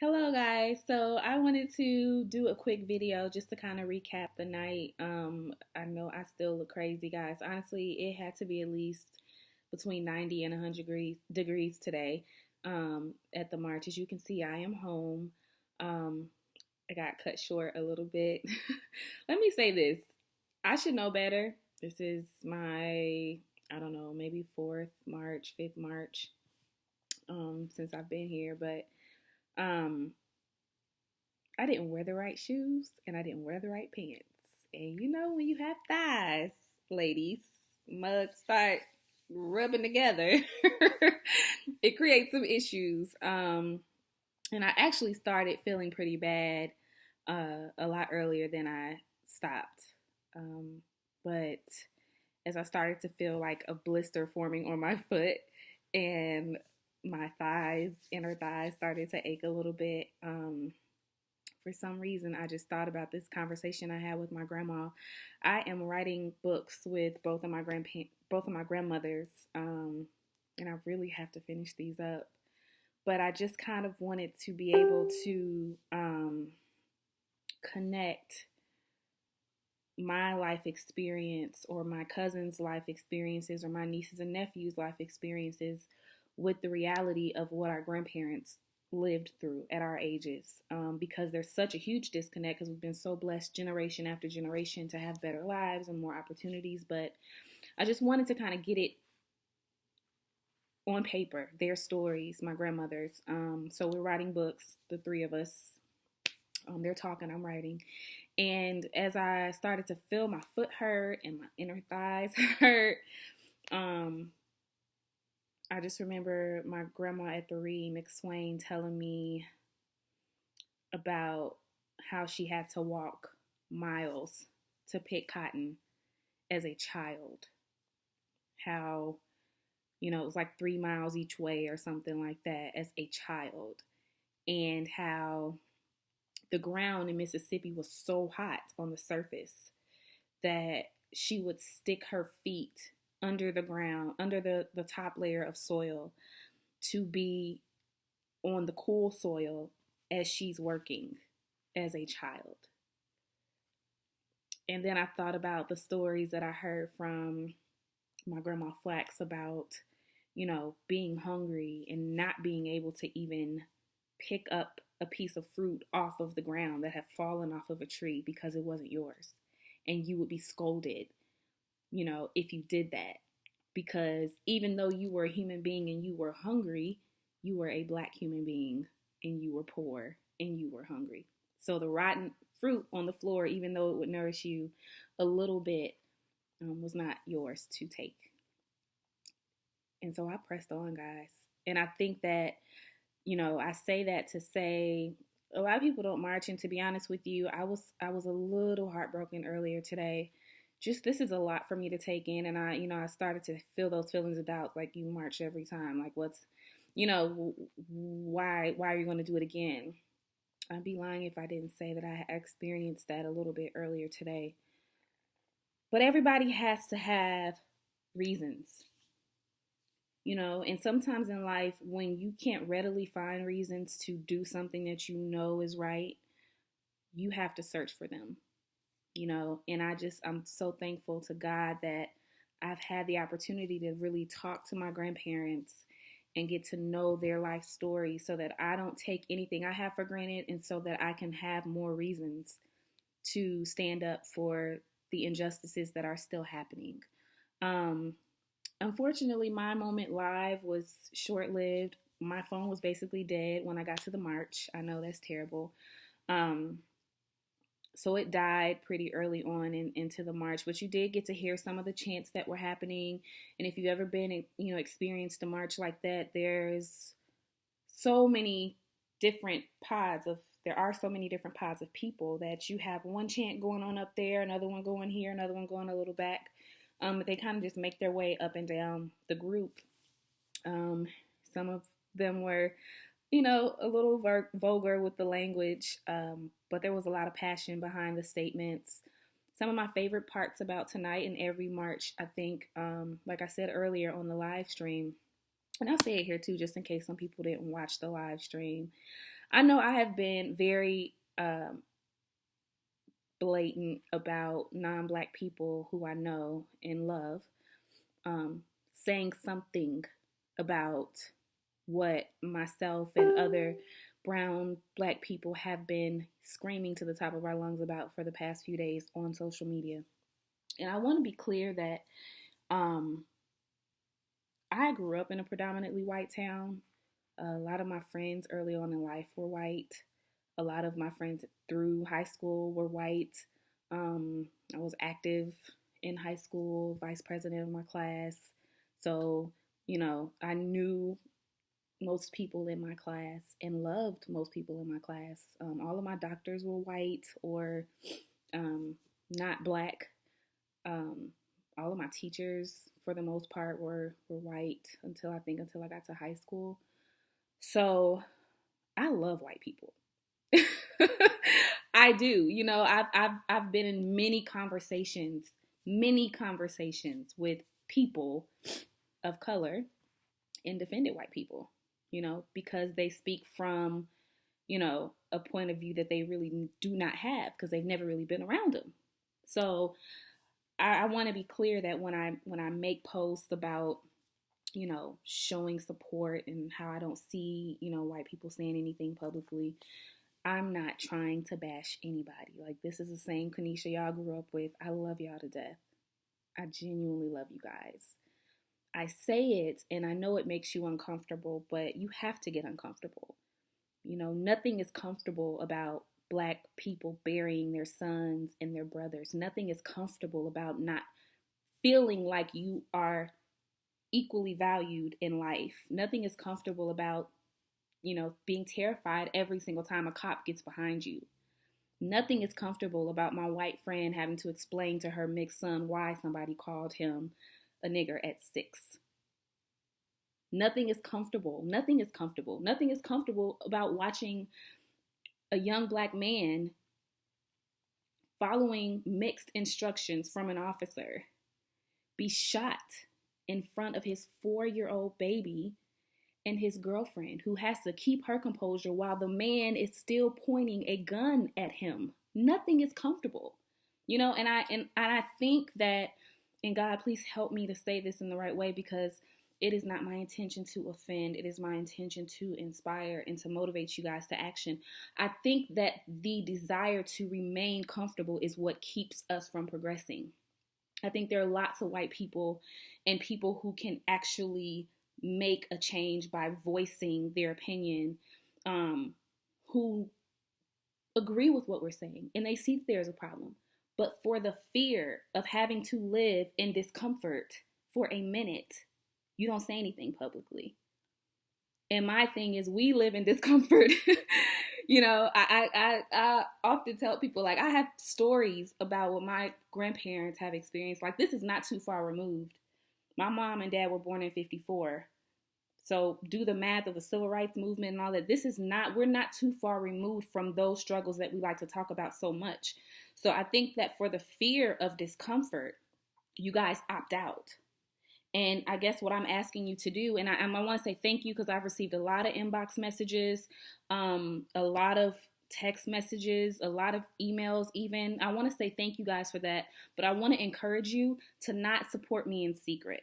Hello guys. So I wanted to do a quick video just to kind of recap the night. I know I still look crazy, guys. Honestly, it had to be at least between 90 and 100 degrees today at the march. As you can see, I am home. Um, I got cut short a little bit. Let me say this. I should know better. This is my, I don't know, maybe fourth March, fifth March since I've been here, but um, I didn't wear the right shoes and I didn't wear the right pants. And you know, when you have thighs, ladies, mugs start rubbing together, it creates some issues. And I actually started feeling pretty bad a lot earlier than I stopped. But as I started to feel like a blister forming on my foot and my thighs, inner thighs, started to ache a little bit. For some reason, I just thought about this conversation I had with my grandma. I am writing books with both of my grandmothers, and I really have to finish these up. But I just kind of wanted to be able to connect my life experience or my cousin's life experiences or my nieces and nephews' life experiences with the reality of what our grandparents lived through at our ages, because there's such a huge disconnect because we've been so blessed generation after generation to have better lives and more opportunities. But I just wanted to kind of get it on paper, their stories, my grandmother's. So we're writing books, the three of us. They're talking, I'm writing. And as I started to feel my foot hurt and my inner thighs hurt, I just remember my grandma at the Reed McSwain telling me about how she had to walk miles to pick cotton as a child. How, it was like 3 miles each way or something like that as a child. And how the ground in Mississippi was so hot on the surface that she would stick her feet under the ground, under the top layer of soil to be on the cool soil as she's working as a child. And then I thought about the stories that I heard from my grandma Flax about, being hungry and not being able to even pick up a piece of fruit off of the ground that had fallen off of a tree because it wasn't yours. And you would be scolded, if you did that. Because even though you were a human being and you were hungry, you were a black human being and you were poor and you were hungry. So the rotten fruit on the floor, even though it would nourish you a little bit, was not yours to take. And so I pressed on, guys. And I think that, I say that to say a lot of people don't march. And to be honest with you, I was a little heartbroken earlier today. Just this is a lot for me to take in, and I started to feel those feelings of doubt. Like, you march every time. Like, what's, why are you going to do it again? I'd be lying if I didn't say that I experienced that a little bit earlier today. But everybody has to have reasons, and sometimes in life, when you can't readily find reasons to do something that you know is right, you have to search for them, and I'm so thankful to God that I've had the opportunity to really talk to my grandparents and get to know their life story so that I don't take anything I have for granted, and so that I can have more reasons to stand up for the injustices that are still happening. Unfortunately, my moment live was short-lived. My phone was basically dead when I got to the march. I know that's terrible. So it died pretty early on into the march, but you did get to hear some of the chants that were happening. And if you've ever been, experienced a march like that, there's so many different there are so many different pods of people that you have one chant going on up there, another one going here, another one going a little back. But they kind of just make their way up and down the group. Some of them were, a little vulgar with the language, but there was a lot of passion behind the statements. Some of my favorite parts about tonight and every march, I think, like I said earlier on the live stream, and I'll say it here too, just in case some people didn't watch the live stream. I know I have been very blatant about non-black people who I know and love, saying something about what myself and other brown black people have been screaming to the top of our lungs about for the past few days on social media. And I want to be clear that um, I grew up in a predominantly white town. A lot of my friends early on in life were white. A lot of my friends through high school were white. I was active in high school, vice president of my class. So, I knew most people in my class and loved most people in my class. All of my doctors were white or not black. Um, all of my teachers, for the most part, were white until I got to high school. So I love white people. I do. I've been in many conversations with people of color and defended white people, because they speak from, a point of view that they really do not have because they've never really been around them. So I want to be clear that when I make posts about, showing support and how I don't see, white people saying anything publicly, I'm not trying to bash anybody. Like, this is the same Kanisha y'all grew up with. I love y'all to death. I genuinely love you guys. I say it and I know it makes you uncomfortable, but you have to get uncomfortable. Nothing is comfortable about black people burying their sons and their brothers. Nothing is comfortable about not feeling like you are equally valued in life. Nothing is comfortable about, being terrified every single time a cop gets behind you. Nothing is comfortable about my white friend having to explain to her mixed son why somebody called him a nigger at 6. Nothing is comfortable. Nothing is comfortable. Nothing is comfortable about watching a young black man following mixed instructions from an officer be shot in front of his 4-year-old baby and his girlfriend, who has to keep her composure while the man is still pointing a gun at him. Nothing is comfortable, and I think that, and God, please help me to say this in the right way, because it is not my intention to offend. It is my intention to inspire and to motivate you guys to action. I think that the desire to remain comfortable is what keeps us from progressing. I think there are lots of white people and people who can actually make a change by voicing their opinion, who agree with what we're saying and they see that there's a problem. But for the fear of having to live in discomfort for a minute, you don't say anything publicly. And my thing is, we live in discomfort. I often tell people, like, I have stories about what my grandparents have experienced. Like, this is not too far removed. My mom and dad were born in 54. So do the math of the civil rights movement and all that. We're not too far removed from those struggles that we like to talk about so much. So I think that for the fear of discomfort, you guys opt out. And I guess what I'm asking you to do, and I want to say thank you, because I've received a lot of inbox messages, a lot of text messages, a lot of emails even. I want to say thank you guys for that, but I want to encourage you to not support me in secret.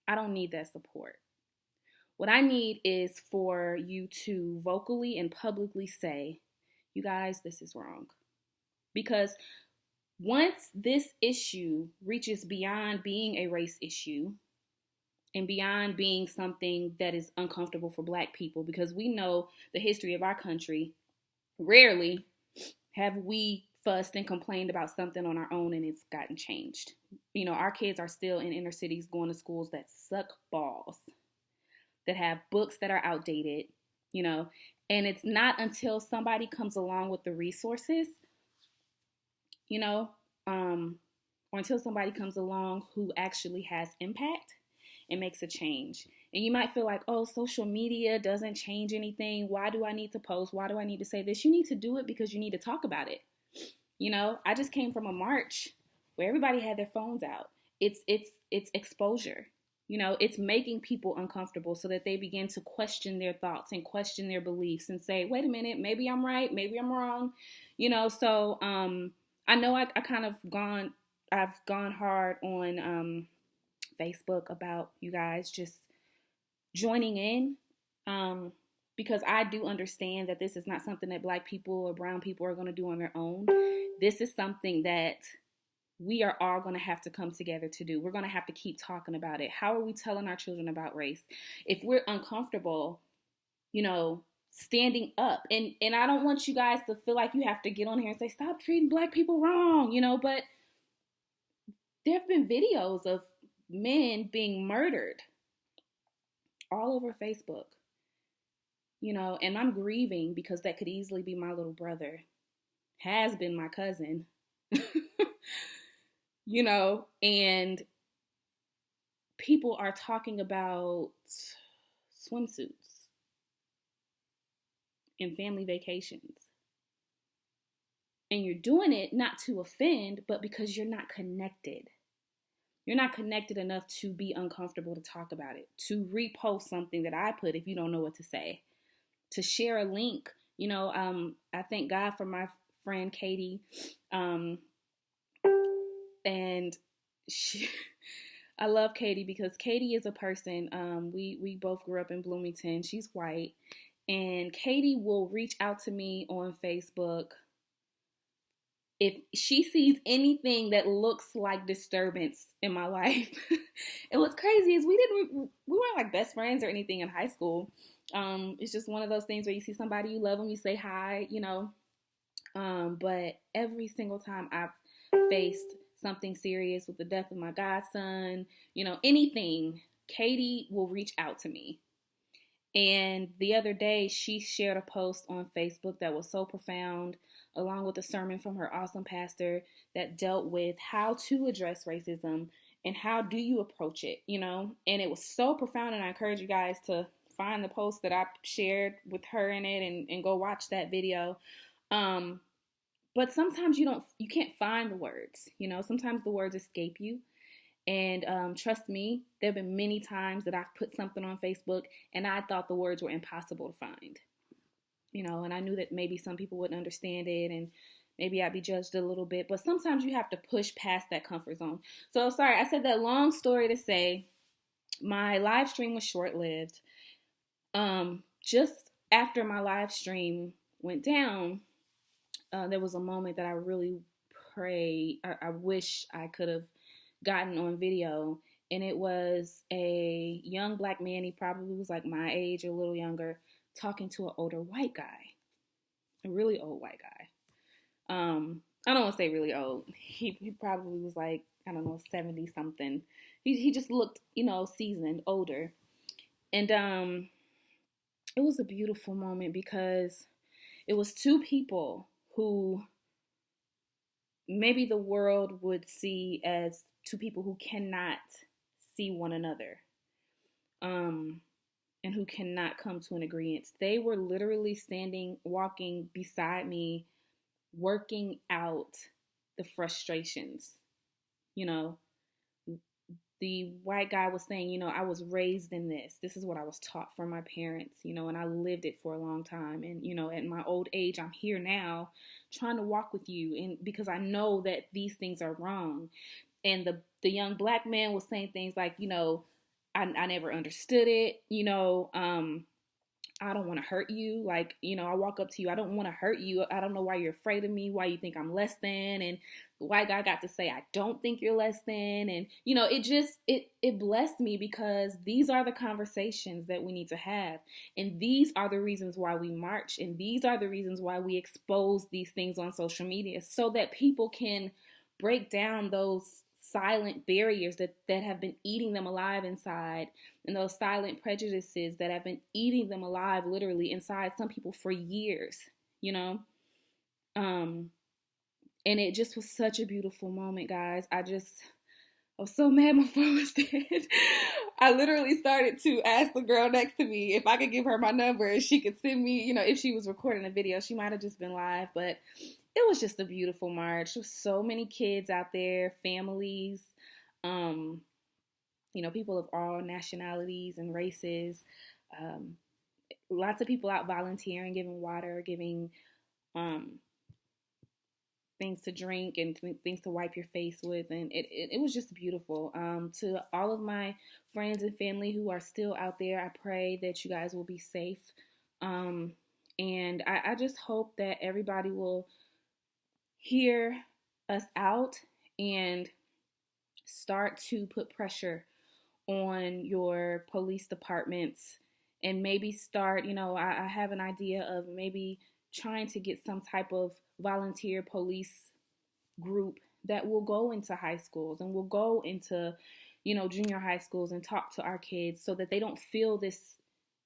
I don't need that support. What I need is for you to vocally and publicly say, you guys, this is wrong. Because once this issue reaches beyond being a race issue and beyond being something that is uncomfortable for Black people, because we know the history of our country, rarely have we fussed and complained about something on our own and it's gotten changed. Our kids are still in inner cities going to schools that suck balls, that have books that are outdated, and it's not until somebody comes along with the resources, or until somebody comes along who actually has impact and makes a change. And you might feel like, oh, social media doesn't change anything. Why do I need to post? Why do I need to say this? You need to do it because you need to talk about it. I just came from a march where everybody had their phones out. It's exposure. You know, it's making people uncomfortable so that they begin to question their thoughts and question their beliefs and say, wait a minute, maybe I'm right, maybe I'm wrong. You know, so I know I kind of I've gone hard on Facebook about you guys just joining in, um, because I do understand that this is not something that Black people or brown people are going to do on their own. This is something that we are all going to have to come together to do. We're going to have to keep talking about it. How are we telling our children about race? If we're uncomfortable, you know, standing up, and I don't want you guys to feel like you have to get on here and say, stop treating Black people wrong, you know, but there have been videos of men being murdered all over Facebook, you know, and I'm grieving because that could easily be my little brother, has been my cousin, you know, and people are talking about swimsuits and family vacations. And you're doing it not to offend, but because you're not connected. You're not connected enough to be uncomfortable to talk about it, to repost something that I put if you don't know what to say, to share a link. You know, I thank God for my friend Katie, and I love Katie because Katie is a person. We both grew up in Bloomington. She's white, and Katie will reach out to me on Facebook if she sees anything that looks like disturbance in my life. And what's crazy is we weren't like best friends or anything in high school. It's just one of those things where you see somebody, you love them, you say hi, you know. But every single time I've faced something serious with the death of my godson, you know, anything, Katie will reach out to me. And the other day, she shared a post on Facebook that was so profound, along with a sermon from her awesome pastor that dealt with how to address racism and how do you approach it, you know? And it was so profound, and I encourage you guys to find the post that I shared with her in it and go watch that video. But sometimes you can't find the words, you know? Sometimes the words escape you. And trust me, there have been many times that I've put something on Facebook and I thought the words were impossible to find. You know, and I knew that maybe some people wouldn't understand it and maybe I'd be judged a little bit. But sometimes you have to push past that comfort zone. So sorry, I said that long story to say my live stream was short-lived. Just after my live stream went down, there was a moment that I really I wish I could have gotten on video, and it was a young Black man. He probably was like my age or a little younger, talking to an older white guy, a really old white guy. I don't want to say really old. He probably was like, I don't know, 70 something. He just looked, you know, seasoned, older. And it was a beautiful moment because it was two people who maybe the world would see as two people who cannot see one another, and who cannot come to an agreement. They were literally walking beside me, working out the frustrations. You know, the white guy was saying, you know, I was raised in this. This is what I was taught from my parents, you know, and I lived it for a long time. And, you know, at my old age, I'm here now trying to walk with you, and because I know that these things are wrong. And the young Black man was saying things like, you know, I never understood it, you know, I don't want to hurt you. Like, you know, I walk up to you, I don't want to hurt you. I don't know why you're afraid of me, why you think I'm less than. And the white guy got to say, I don't think you're less than. And, you know, it blessed me because these are the conversations that we need to have. And these are the reasons why we march. And these are the reasons why we expose these things on social media, so that people can break down those silent barriers that have been eating them alive inside, and those silent prejudices that have been eating them alive literally inside some people for years, you know. And it just was such a beautiful moment, guys. I was so mad my phone was dead. I literally started to ask the girl next to me if I could give her my number and she could send me, you know, if she was recording a video. She might have just been live, but it was just a beautiful march. There was so many kids out there, families. people of all nationalities and races. Um, Lots of people out volunteering, giving water, giving um, things to drink and things to wipe your face with, and it was just beautiful. To all of my friends and family who are still out there, I pray that you guys will be safe. Um, and I just hope that everybody will hear us out and start to put pressure on your police departments, and maybe start, I have an idea of maybe trying to get some type of volunteer police group that will go into high schools and will go into, junior high schools and talk to our kids so that they don't feel this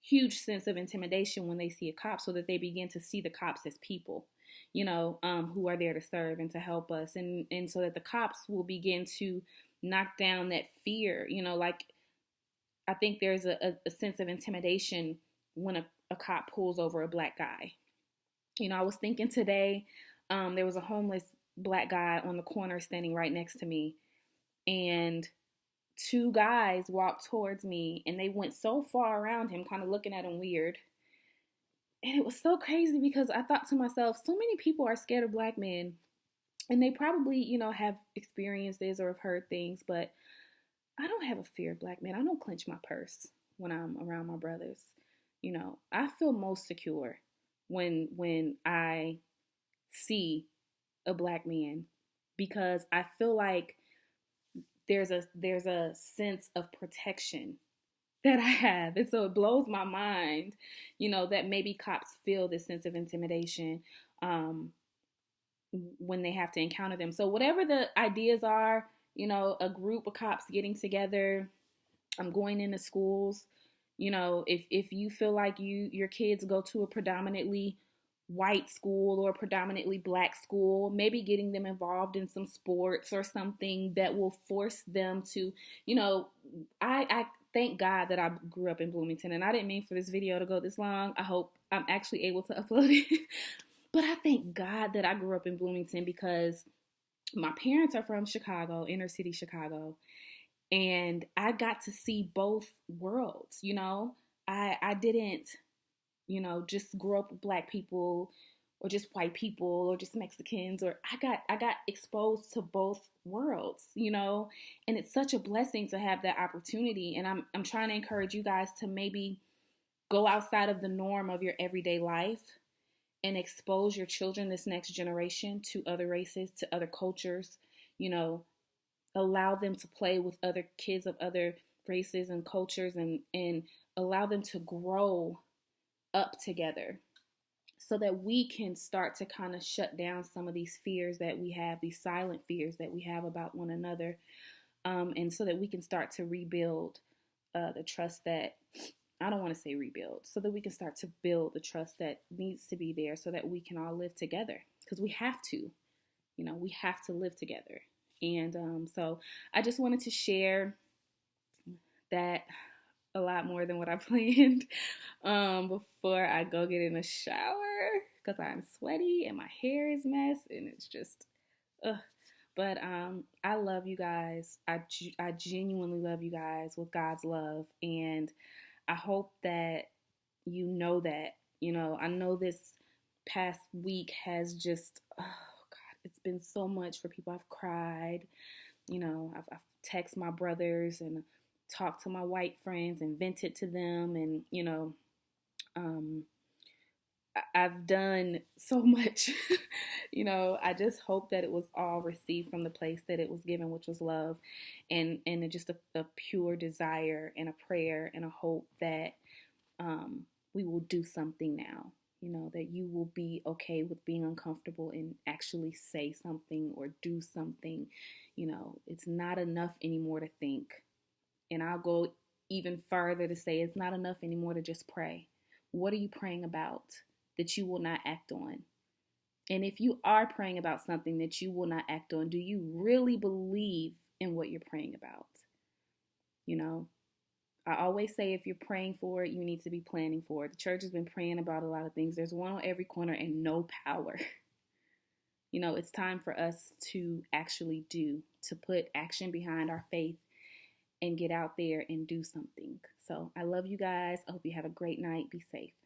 huge sense of intimidation when they see a cop, so that they begin to see the cops as people, who are there to serve and to help us. And so that the cops will begin to knock down that fear, like I think there's a sense of intimidation when a cop pulls over a black guy. I was thinking today, there was a homeless black guy on the corner standing right next to me, and two guys walked towards me, and they went so far around him, kind of looking at him weird. And it was so crazy because I thought to myself, so many people are scared of black men, and they probably, have experienced this or have heard things, but I don't have a fear of black men. I don't clench my purse when I'm around my brothers. I feel most secure when I see a black man, because I feel like there's a sense of protection that I have. And so it blows my mind, that maybe cops feel this sense of intimidation when they have to encounter them. So whatever the ideas are, a group of cops getting together, I'm going into schools. If you feel like your kids go to a predominantly white school or predominantly black school, maybe getting them involved in some sports or something that will force them to, I thank God that I grew up in Bloomington, and I didn't mean for this video to go this long. I hope I'm actually able to upload it. But I thank God that I grew up in Bloomington, because my parents are from Chicago, inner city Chicago, and I got to see both worlds. I didn't, just grow up with black people or just white people or just Mexicans, or I got exposed to both worlds, and it's such a blessing to have that opportunity. And I'm trying to encourage you guys to maybe go outside of the norm of your everyday life and expose your children, this next generation, to other races, to other cultures, allow them to play with other kids of other races and cultures, and allow them to grow up together, so that we can start to kind of shut down some of these fears that we have, these silent fears that we have about one another, and so that we can start to rebuild the trust that, I don't want to say rebuild, so that we can start to build the trust that needs to be there, so that we can all live together, because we have to, we have to live together. And so I just wanted to share that a lot more than what I planned before I go get in the shower, because I'm sweaty and my hair is a mess, and it's just, ugh. But I love you guys. I genuinely love you guys with God's love, and I hope that you know that. I know this past week has just, oh God, it's been so much for people. I've cried, I've texted my brothers and talked to my white friends and vented to them, and um, I've done so much. I just hope that it was all received from the place that it was given, which was love, and just a pure desire and a prayer and a hope that we will do something now. That you will be okay with being uncomfortable and actually say something or do something. It's not enough anymore to think. And I'll go even further to say it's not enough anymore to just pray. What are you praying about that you will not act on? And if you are praying about something that you will not act on, do you really believe in what you're praying about? I always say, if you're praying for it, you need to be planning for it. The church has been praying about a lot of things. There's one on every corner and no power. It's time for us to actually to put action behind our faith and get out there and do something. So I love you guys. I hope you have a great night. Be safe.